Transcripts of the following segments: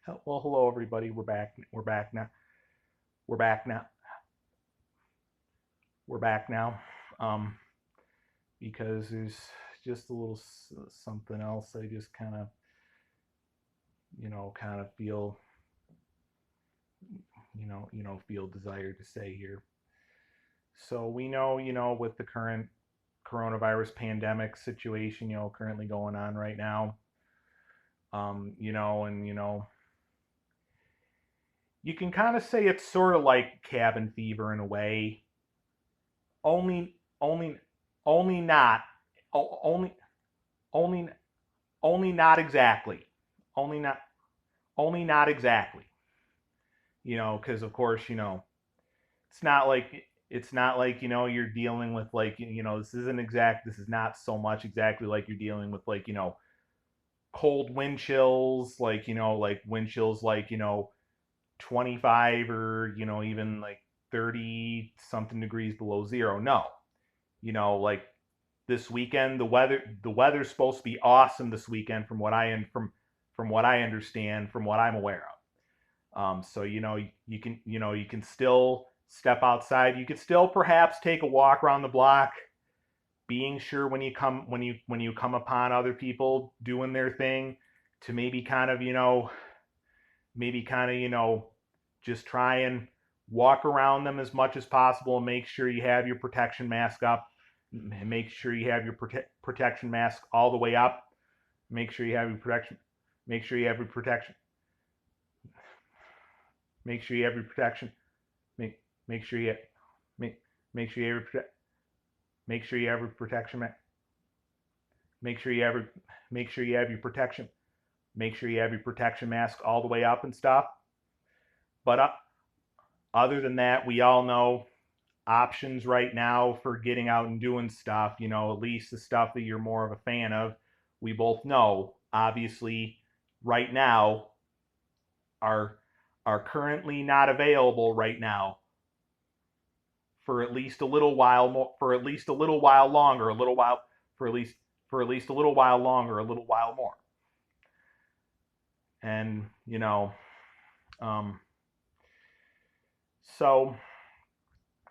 Well, hello everybody. We're back. We're back now. We're back now. We're back now. Um, because there's just a little something else. I just kind of feel, feel desire to say here. So we know, with the current coronavirus pandemic situation, currently going on right now. And you can kind of say it's sort of like cabin fever in a way. Only, only, only not, only, only, only not exactly, only not, only not exactly. Because of course, it's not like you're dealing with like this isn't exact. This is not so much exactly like you're dealing with like cold wind chills, like like wind chills like 25 or even like 30 something degrees below zero. No, like this weekend the weather's supposed to be awesome this weekend from what I understand, from what I'm aware of. So you can still step outside. You could still perhaps take a walk around the block, being sure when you come upon other people doing their thing, to maybe kind of just try and walk around them as much as possible, and make sure you have your protection mask up, and make sure you have your protection mask all the way up. Make sure you have your protection. Make sure you have your protection. Make sure you have your protection. Make make sure you make make sure you have your make sure you have your protection. Make sure you have your make sure you have your protection. Make sure you have your protection mask all the way up and stuff. But other than that, we all know options right now for getting out and doing stuff. At least the stuff that you're more of a fan of. We both know, obviously, right now are are currently not available right now for at least a little while more, for at least a little while longer, a little while for at least a little while longer, a little while more. And um, so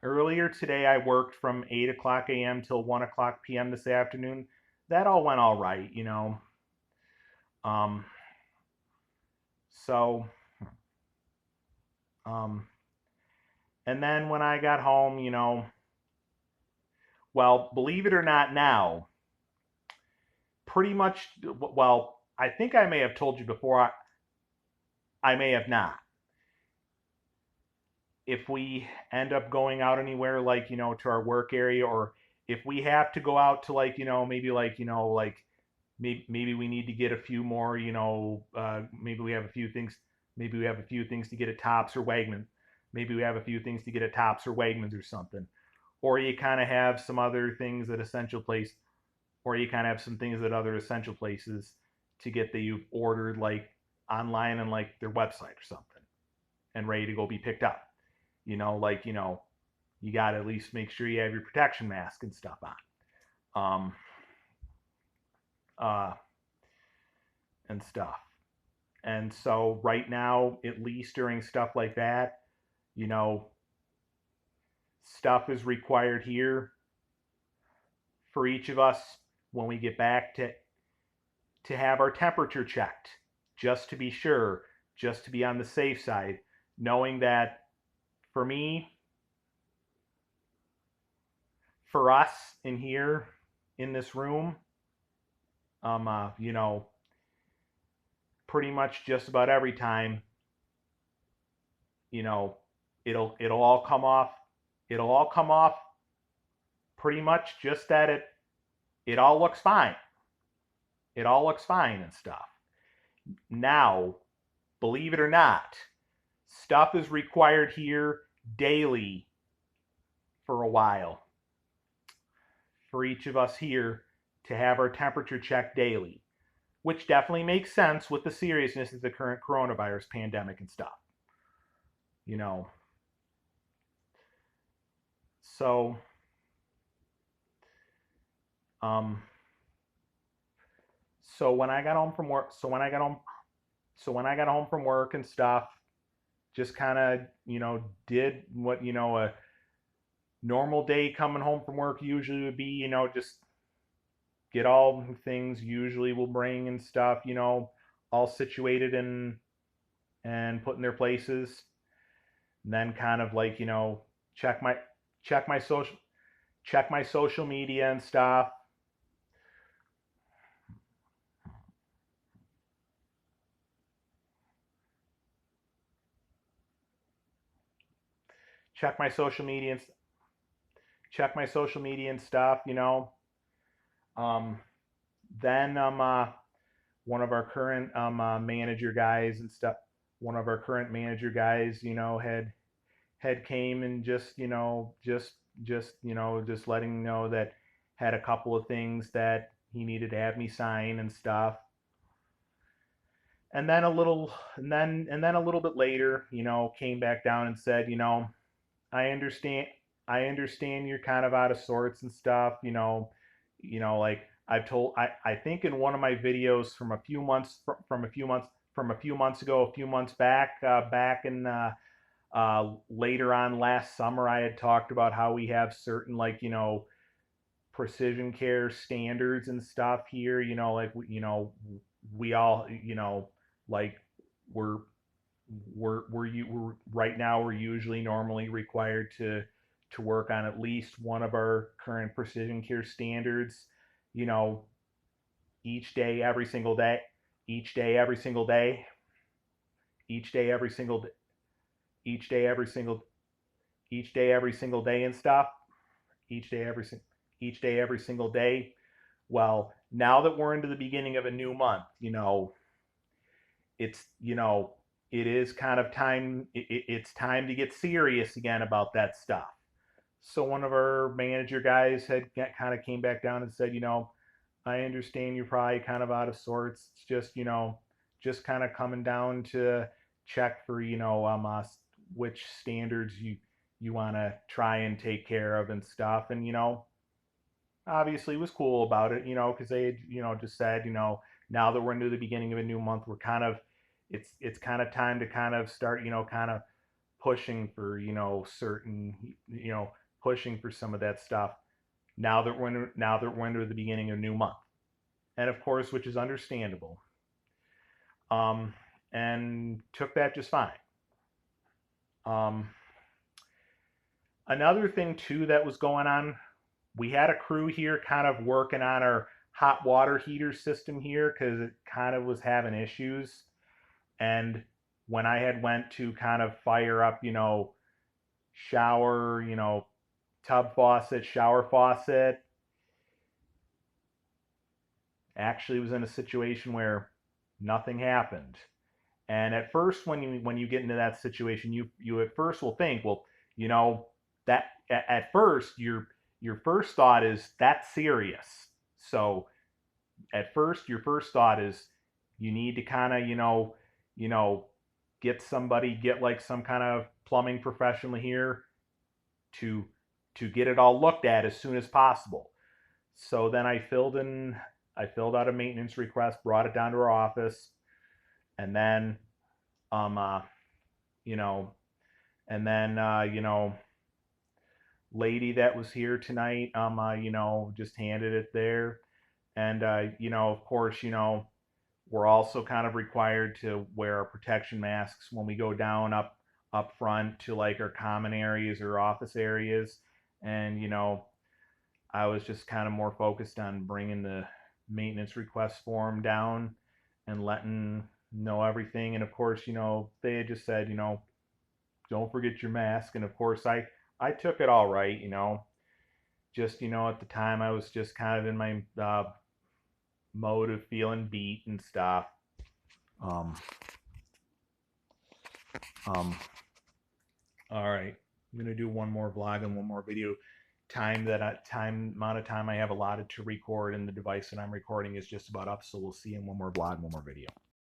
earlier today I worked from 8 o'clock a.m. till 1 o'clock p.m. this afternoon. That all went all right. Um, so um, and then when I got home, well, believe it or not, now pretty much, well, I think I may have told you before. I may have not. If we end up going out anywhere, like to our work area, or if we have to go out to like maybe like like maybe we need to get a few more, maybe we have a few things, maybe we have a few things to get at Tops or Wegmans, maybe we have a few things to get at Tops or Wegmans or something, or you kind of have some other things at Essential Place, or you kind of have some things at other Essential Places to get that you've ordered like online and like their website or something, and ready to go be picked up. Like you got to at least make sure you have your protection mask and stuff on, uh, and stuff. And so right now, at least during stuff like that, you know, stuff is required here for each of us when we get back to have our temperature checked, just to be sure, just to be on the safe side, knowing that for me, for us in here in this room, pretty much just about every time, you know, it'll all come off. It'll all come off pretty much just that it all looks fine. It all looks fine and stuff. Now, believe it or not, stuff is required here daily for a while for each of us here to have our temperature checked daily, which definitely makes sense with the seriousness of the current coronavirus pandemic and stuff. You know, so um, so when I got home from work, so when I got home, So when I got home from work and stuff, just kind of, did what, a normal day coming home from work usually would be, just get all the things usually will bring and stuff, all situated and put in their places. And then kind of like, check my check my social check my social media and stuff. Check my social media and check my social media and stuff, Um, then one of our current manager guys and stuff. One of our current manager guys, had came and just just letting me know that had a couple of things that he needed to have me sign and stuff. And then a little bit later, came back down and said, I understand I understand you're kind of out of sorts and stuff, like I think in one of my videos from a few months ago, a few months back, back in later on last summer, I had talked about how we have certain like precision care standards and stuff here. Like we all like we're we're right now we're usually normally required to work on at least one of our current precision care standards. You know, each day, every single day, each day, every single day, each day, every single day, each day, every single each day, every single day and stuff. Each day, each day, every single day. Well, now that we're into the beginning of a new month, it's it is kind of time. It's time to get serious again about that stuff. So one of our manager guys had kind of came back down and said, I understand you're probably kind of out of sorts. It's just just kind of coming down to check for which standards you want to try and take care of and stuff. And obviously was cool about it, because they had, just said, now that we're into the beginning of a new month, we're kind of, it's kind of time to kind of start, kind of pushing for, certain, pushing for some of that stuff. Now that we're into the beginning of a new month, and of course, which is understandable, um, and took that just fine. Um, Another thing too that was going on, we had a crew here kind of working on our hot water heater system here because it kind of was having issues. And when I had went to kind of fire up, shower, tub faucet, shower faucet, actually was in a situation where nothing happened. And at first, when you get into that situation, you at first will think, well, you know, that at first your first thought is that's serious. So at first, your first thought is you need to kind of you know get like some kind of plumbing professional here to get it all looked at as soon as possible. So then I filled out a maintenance request, brought it down to our office, and then um uh, you know and then lady that was here tonight just handed it there. And of course, we're also kind of required to wear our protection masks when we go down up front to like our common areas or office areas. And I was just kind of more focused on bringing the maintenance request form down and letting know everything. And of course, they had just said, don't forget your mask. And of course, I took it all right. Just at the time I was just kind of in my mode of feeling beat and stuff. Um, um, all right, I'm gonna do one more vlog and one more video. Time amount of time I have allotted to record, and the device that I'm recording is just about up. So we'll see in one more vlog, one more video.